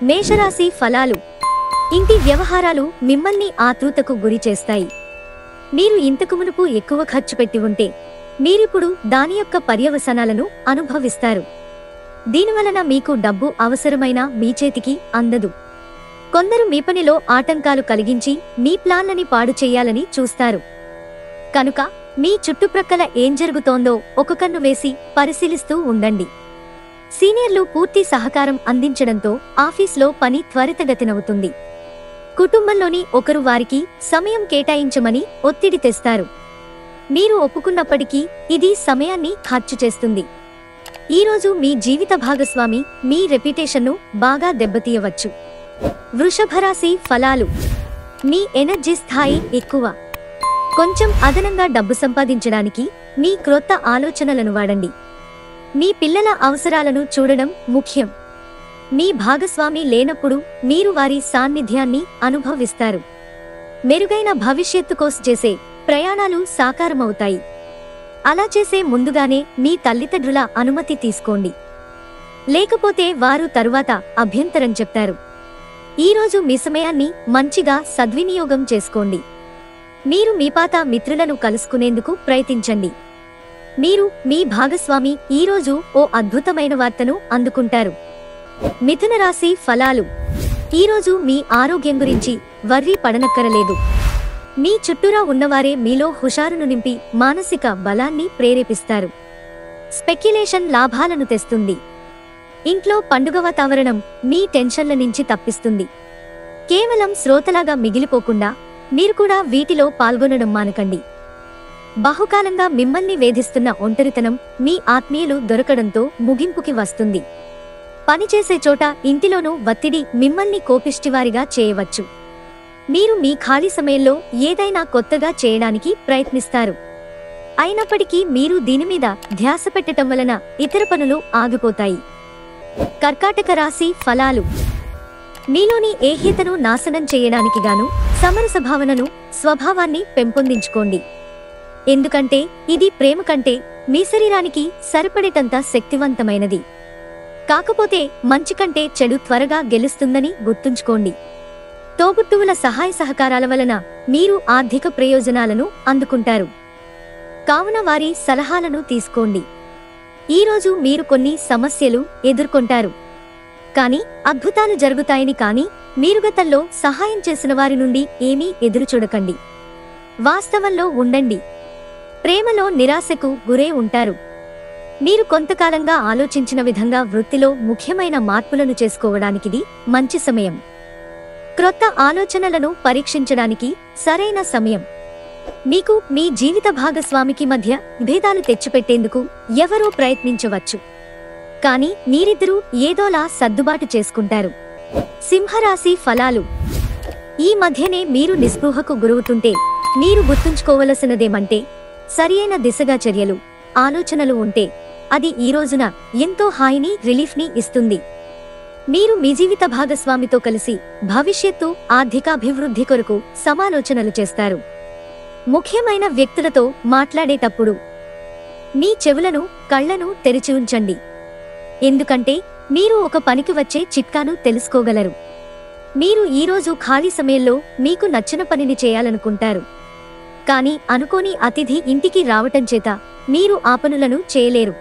మేషరాశి ఫలాలు. ఇంటి వ్యవహారాలు మిమ్మల్ని ఆతృతకు గురి చేస్తాయి. మీరు ఇంతకు మునుపు ఎక్కువ ఖర్చు పెట్టి ఉంటే మీరిప్పుడు దాని యొక్క పర్యవసానాలను అనుభవిస్తారు. దీనివలన మీకు డబ్బు అవసరమైన మీ చేతికి అందదు. కొందరు మీ పనిలో ఆటంకాలు కలిగించి మీ ప్లాన్లని పాడు చేయాలని చూస్తారు. కనుక మీ చుట్టుప్రక్కల ఏం జరుగుతోందో ఒక కన్ను వేసి పరిశీలిస్తూ ఉండండి. సీనియర్లు పూర్తి సహకారం అందించడంతో ఆఫీస్లో పని త్వరితగతినవుతుంది. కుటుంబంలోని ఒకరు వారికి సమయం కేటాయించమని ఒత్తిడి తెస్తారు. మీరు ఒప్పుకున్నప్పటికీ ఇది సమయాన్ని ఖర్చు చేస్తుంది. ఈరోజు మీ జీవిత భాగస్వామి మీ రెప్యుటేషన్ను బాగా దెబ్బతీయవచ్చు. వృషభరాశి ఫలాలు. మీ ఎనర్జీ స్థాయి ఎక్కువ. కొంచెం అదనంగా డబ్బు సంపాదించడానికి మీ క్రొత్త ఆలోచనలను వాడండి. మీ పిల్లల అవసరాలను చూడడం ముఖ్యం. మీ భాగస్వామి లేనప్పుడు మీరు వారి సాన్నిధ్యాన్ని అనుభవిస్తారు. మెరుగైన భవిష్యత్తు కోసం చేసే ప్రయాణాలు సాకారమవుతాయి. అలా చేసే ముందుగానే మీ తల్లిదండ్రుల అనుమతి తీసుకోండి. లేకపోతే వారు తరువాత అభ్యంతరం చెప్తారు. ఈరోజు మీ సమయాన్ని మంచిగా సద్వినియోగం చేసుకోండి. మీరు మీ పాత మిత్రులను కలుసుకునేందుకు ప్రయత్నించండి. మీరు మీ భాగస్వామి ఈరోజు ఓ అద్భుతమైన వార్తను అందుకుంటారు. మిథున రాశి ఫలాలు. ఈరోజు మీ ఆరోగ్యం గురించి వర్రీ పడనక్కరలేదు. మీ చుట్టూరా ఉన్నవారే మీలో హుషారును నింపి మానసిక బలాన్ని ప్రేరేపిస్తారు. స్పెక్యులేషన్ లాభాలను తెస్తుంది. ఇంట్లో పండుగ వాతావరణం మీ టెన్షన్ల నుంచి తప్పిస్తుంది. కేవలం శ్రోతలాగా మిగిలిపోకుండా మీరు కూడా వీటిలో పాల్గొనడం మానకండి. బహుకాలంగా మిమ్మల్ని వేధిస్తున్న ఒంటరితనం మీ ఆత్మీయులు దొరకడంతో ముగింపుకి వస్తుంది. పనిచేసే చోట ఇంటిలోనూ ఒత్తిడి మిమ్మల్ని కోపిష్టివారిగా చేయవచ్చు. మీరు మీ ఖాళీ సమయంలో ఏదైనా కొత్తగా చేయడానికి ప్రయత్నిస్తారు. అయినప్పటికీ మీరు దీనిమీద ధ్యాస పెట్టడం వలన ఇతర పనులు ఆగిపోతాయి. కర్కాటక రాశి ఫలాలు. మీలోని ఏహ్యతను నాశనం చేయడానికి గాను సమరస భావనను స్వభావాన్ని పెంపొందించుకోండి. ఎందుకంటే ఇది ప్రేమ కంటే మీ శరీరానికి సరిపడేటంత శక్తివంతమైనది. కాకపోతే మంచి కంటే చెడు త్వరగా గెలుస్తుందని గుర్తుంచుకోండి. తోబుట్టువుల సహాయ సహకారాల వలన మీరు ఆర్థిక ప్రయోజనాలను అందుకుంటారు. కావున వారి సలహాలను తీసుకోండి. ఈరోజు మీరు కొన్ని సమస్యలు ఎదుర్కొంటారు. కానీ అద్భుతాలు జరుగుతాయని కానీ మీరు గతంలో సహాయం చేసిన వారి నుండి ఏమీ ఎదురుచూడకండి. వాస్తవంలో ఉండండి. ప్రేమలో నిరాశకు గురై ఉంటారు. మీరు కొంతకాలంగా ఆలోచించిన విధంగా వృత్తిలో ముఖ్యమైన మార్పులను చేసుకోవడానికిది మంచి సమయం. క్రొత్త ఆలోచనలను పరీక్షించడానికి సరైన సమయం. మీకు మీ జీవిత భాగస్వామికి మధ్య భేదాలు తెచ్చిపెట్టేందుకు ఎవరో ప్రయత్నించవచ్చు. కానీ మీరిద్దరూ ఏదోలా సర్దుబాటు చేసుకుంటారు. సింహరాశి ఫలాలు. ఈ మధ్యనే మీరు నిస్పృహకు గురవుతుంటే మీరు గుర్తుంచుకోవలసినదేమంటే సరియైన దిశగా చర్యలు, ఆలోచనలు ఉంటే అది ఈ రోజున ఎంతో హాయిని, రిలీఫ్ని ఇస్తుంది. మీరు మీ జీవిత భాగస్వామితో కలిసి భవిష్యత్తు ఆర్థికాభివృద్ధి కొరకు సమాలోచనలు చేస్తారు. ముఖ్యమైన వ్యక్తులతో మాట్లాడేటప్పుడు మీ చెవులను, కళ్లను తెరిచి ఉంచండి. ఎందుకంటే మీరు ఒక పనికి వచ్చే చిట్కాను తెలుసుకోగలరు. మీరు ఈరోజు ఖాళీ సమయంలో మీకు నచ్చిన పనిని చేయాలనుకుంటారు. కానీ అనుకోని అతిథి ఇంటికి రావటం చేత మీరు ఆ పనులను చేయలేరు.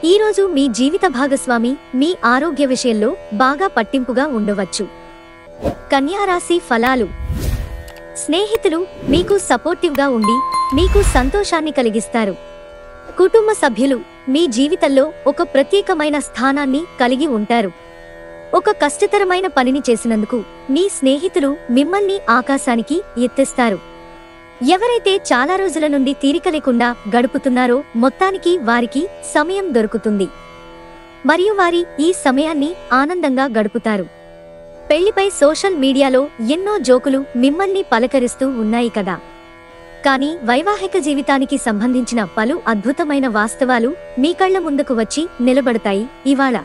ఈరోజు మీ జీవిత భాగస్వామి మీ ఆరోగ్య విషయంలో బాగా పట్టింపుగా ఉండవచ్చు. కన్యారాశి ఫలాలు. స్నేహితులు మీకు సపోర్టివ్గా ఉండి మీకు సంతోషాన్ని కలిగిస్తారు. కుటుంబ సభ్యులు మీ జీవితంలో ఒక ప్రత్యేకమైన స్థానాన్ని కలిగి ఉంటారు. ఒక కష్టతరమైన పనిని చేసినందుకు మీ స్నేహితులు మిమ్మల్ని ఆకాశానికి ఎత్తేస్తారు. ఎవరైతే చాలా రోజుల నుండి తీరిక లేకుండా గడుపుతున్నారో మొత్తానికి వారికి సమయం దొరుకుతుంది. మరియు వారి ఈ సమయాన్ని ఆనందంగా గడుపుతారు. పెళ్లిపై సోషల్ మీడియాలో ఎన్నో జోకులు మిమ్మల్ని పలకరిస్తూ ఉన్నాయి కదా. కానీ వైవాహిక జీవితానికి సంబంధించిన పలు అద్భుతమైన వాస్తవాలు మీ కళ్ల ముందుకు వచ్చి నిలబడతాయి ఇవాళ.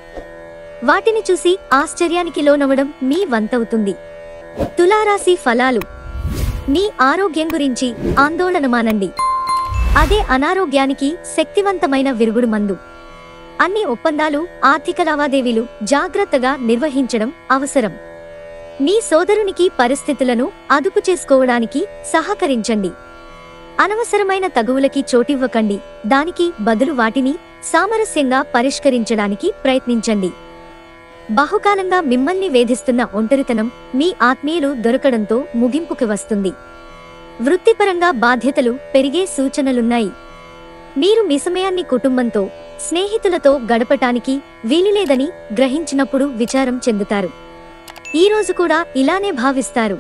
వాటిని చూసి ఆశ్చర్యానికి లోనవడం మీ వంతవుతుంది. తులారాశి ఫలాలు. మీ ఆరోగ్యం గురించి ఆందోళన మానండి. అదే అనారోగ్యానికి శక్తివంతమైన విరుగుడు మందు. అన్ని ఒప్పందాలు, ఆర్థిక లావాదేవీలు జాగ్రత్తగా నిర్వహించడం అవసరం. మీ సోదరునికి పరిస్థితులను అదుపు చేసుకోవడానికి సహకరించండి. అనవసరమైన తగువులకి చోటివ్వకండి, దానికి బదులు వాటిని సామరస్యంగా పరిష్కరించడానికి ప్రయత్నించండి. బహుకాలంగా మిమ్మల్ని వేధిస్తున్న ఒంటరితనం మీ ఆత్మీయులు దొరకడంతో ముగింపుకి వస్తుంది. వృత్తిపరంగా బాధ్యతలు పెరిగే సూచనలున్నాయి. మీరు మీ సమయాన్ని కుటుంబంతో, స్నేహితులతో గడపటానికి వీలులేదని గ్రహించినప్పుడు విచారం చెందుతారు. ఈ రోజు కూడా ఇలానే భావిస్తారు.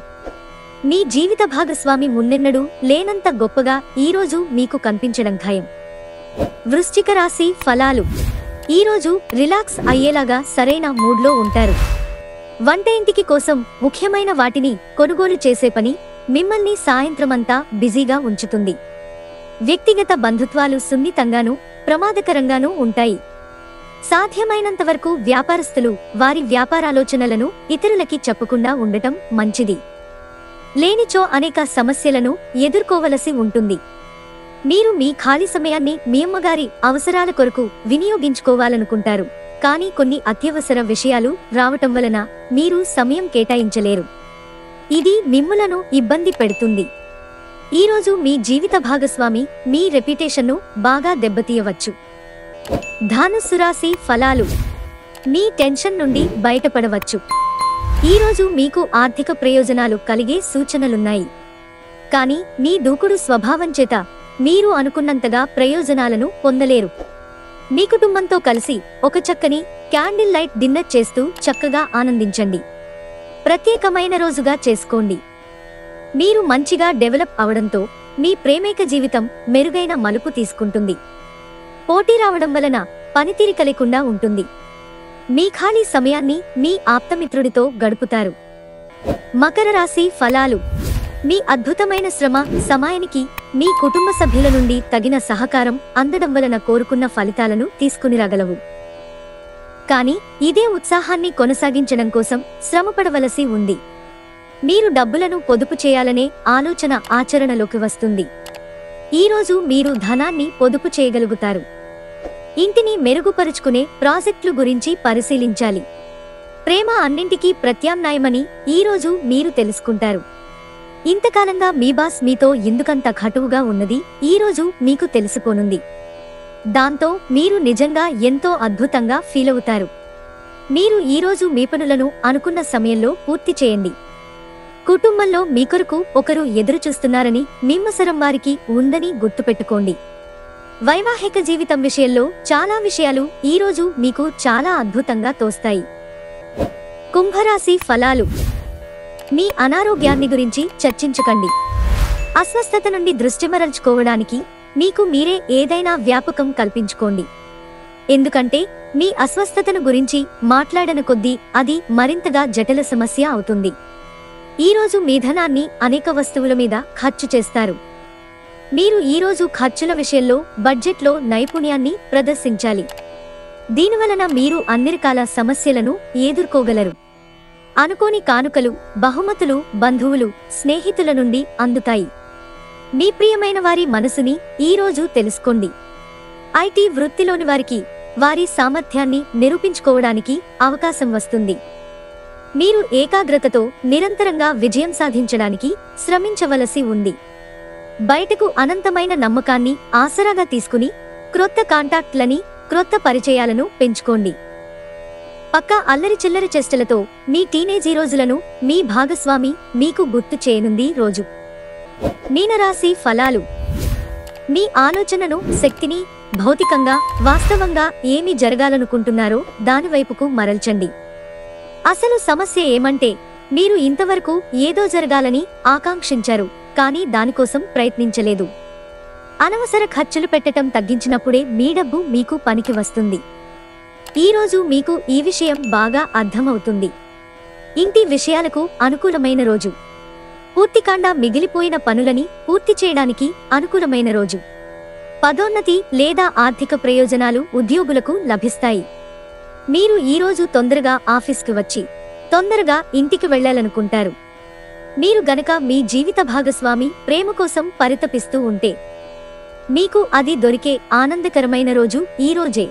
మీ జీవిత భాగస్వామి మున్నెన్నడూ లేనంత గొప్పగా ఈరోజు మీకు కనిపించడం ఖాయం. వృశ్చిక రాశి ఫలాలు. ఈరోజు రిలాక్స్ అయ్యేలాగా సరైన మూడ్లో ఉంటారు. వంట ఇంటికి కోసం ముఖ్యమైన వాటిని కొనుగోలు చేసే పని మిమ్మల్ని సాయంత్రమంతా బిజీగా ఉంచుతుంది. వ్యక్తిగత బంధుత్వాలు సున్నితంగానూ ప్రమాదకరంగానూ ఉంటాయి. సాధ్యమైనంతవరకు వ్యాపారస్తులు వారి వ్యాపారాలోచనలను ఇతరులకి చెప్పకుండా ఉండటం మంచిది. లేనిచో అనేక సమస్యలను ఎదుర్కోవలసి ఉంటుంది. మీరు మీ ఖాళీ సమయాన్ని మీ అమ్మగారి అవసరాల కొరకు వినియోగించుకోవాలనుకుంటారు, కానీ కొన్ని అత్యవసర విషయాలు రావటం వలన మీరు సమయం కేటాయించలేరు. ఇది మిమ్ములను ఇబ్బంది పెడుతుంది. ఈరోజు మీ జీవిత భాగస్వామి మీ రెప్యుటేషన్ను బాగా దెబ్బతీయవచ్చు. ధనుస్సు రాశి ఫలాలు. మీ టెన్షన్ నుండి బయటపడవచ్చు. ఈరోజు మీకు ఆర్థిక ప్రయోజనాలు కలిగే సూచనలున్నాయి. కానీ మీ దూకుడు స్వభావం చేత మీరు అనుకున్నంతగా ప్రయోజనాలను పొందలేరు. మీ కుటుంబంతో కలిసి ఒక చక్కని క్యాండిల్ లైట్ డిన్నర్ చేస్తూ చక్కగా ఆనందించండి. ప్రత్యేకమైన రోజుగా చేసుకోండి. మీరు మంచిగా డెవలప్ అవడంతో మీ ప్రేమైక జీవితం మెరుగైన మలుపు తీసుకుంటుంది. పోటీ రావడం వలన పనితీరిక లేకుండా ఉంటుంది. మీ ఖాళీ సమయాన్ని మీ ఆప్తమిత్రుడితో గడుపుతారు. మకర రాశి ఫలాలు. మీ అద్భుతమైన శ్రమ సమయానికి మీ కుటుంబ సభ్యుల నుండి తగిన సహకారం అందడం వలన కోరుకున్న ఫలితాలను తీసుకునిరాగలవు. కానీ ఇదే ఉత్సాహాన్ని కొనసాగించడం కోసం శ్రమపడవలసి ఉంది. మీరు డబ్బులను పొదుపు చేయాలనే ఆలోచన ఆచరణలోకి వస్తుంది. ఈరోజు మీరు ధనాన్ని పొదుపు చేయగలుగుతారు. ఇంటిని మెరుగుపరుచుకునే ప్రాజెక్టులు గురించి పరిశీలించాలి. ప్రేమ అన్నింటికీ ప్రత్యామ్నాయమని ఈరోజు మీరు తెలుసుకుంటారు. ఇంతకాలంగా మీ బాస్ మీతో ఎందుకంత కటువుగా ఉన్నది ఈరోజు మీకు తెలిసిపోనుంది. దాంతో మీరు నిజంగా ఎంతో అద్భుతంగా ఫీలవుతారు. మీరు ఈరోజు మీ పనులను అనుకున్న సమయంలో పూర్తి చేయండి. కుటుంబంలో మీ కొరకు ఒకరు ఎదురుచూస్తున్నారని మిమ్మసరం వారికి ఉందని గుర్తుపెట్టుకోండి. వైవాహిక జీవితం విషయంలో చాలా విషయాలు ఈరోజు మీకు చాలా అద్భుతంగా తోస్తాయి. కుంభరాశి ఫలాలు. మీ అనారోగ్యాన్ని గురించి చర్చించకండి. అస్వస్థత నుండి దృష్టి మరల్చుకోవడానికి మీకు మీరే ఏదైనా వ్యాపకం కల్పించుకోండి. ఎందుకంటే మీ అస్వస్థతను గురించి మాట్లాడన కొద్దీ అది మరింతగా జటిల సమస్య అవుతుంది. ఈరోజు మీ ధనాన్ని అనేక వస్తువుల మీద ఖర్చు చేస్తారు. మీరు ఈరోజు ఖర్చుల విషయంలో బడ్జెట్లో నైపుణ్యాన్ని ప్రదర్శించాలి. దీనివలన మీరు అన్ని రకాల సమస్యలను ఎదుర్కోగలరు. అనుకోని కానుకలు, బహుమతులు బంధువులు, స్నేహితుల నుండి అందుతాయి. మీ ప్రియమైన వారి మనసుని ఈరోజు తెలుసుకోండి. ఐటీ వృత్తిలోని వారికి వారి సామర్థ్యాన్ని నిరూపించుకోవడానికి అవకాశం వస్తుంది. మీరు ఏకాగ్రతతో నిరంతరంగా విజయం సాధించడానికి శ్రమించవలసి ఉంది. బయటకు అనంతమైన నమ్మకాన్ని ఆసరాగా తీసుకుని క్రొత్త కాంటాక్ట్లని, క్రొత్త పరిచయాలను పెంచుకోండి. పక్కా అల్లరి చిల్లరి చేష్టలతో మీ టీనేజీ రోజులను మీ భాగస్వామి మీకు గుర్తు చేయనుంది రోజు. మీనరాశి ఫలాలు. మీ ఆలోచనను, శక్తిని భౌతికంగా, వాస్తవంగా ఏమి జరగాలనుకుంటున్నారో దానివైపుకు మరల్చండి. అసలు సమస్య ఏమంటే మీరు ఇంతవరకు ఏదో జరగాలని ఆకాంక్షించారు, కానీ దానికోసం ప్రయత్నించలేదు. అనవసర ఖర్చులు పెట్టటం తగ్గించినప్పుడే మీ డబ్బు మీకు పనికి వస్తుంది. ఈరోజు మీకు ఈ విషయం బాగా అర్థమవుతుంది. ఇంటి విషయాలకు అనుకూలమైన రోజు. పూర్తికాండా మిగిలిపోయిన పనులని పూర్తి చేయడానికి అనుకూలమైన రోజు. పదోన్నతి లేదా ఆర్థిక ప్రయోజనాలు ఉద్యోగులకు లభిస్తాయి. మీరు ఈరోజు తొందరగా ఆఫీస్కి వచ్చి తొందరగా ఇంటికి వెళ్లాలనుకుంటారు. మీరు గనక మీ జీవిత భాగస్వామి ప్రేమ కోసం పరితపిస్తూ ఉంటే మీకు అది దొరికే ఆనందకరమైన రోజు ఈ రోజే.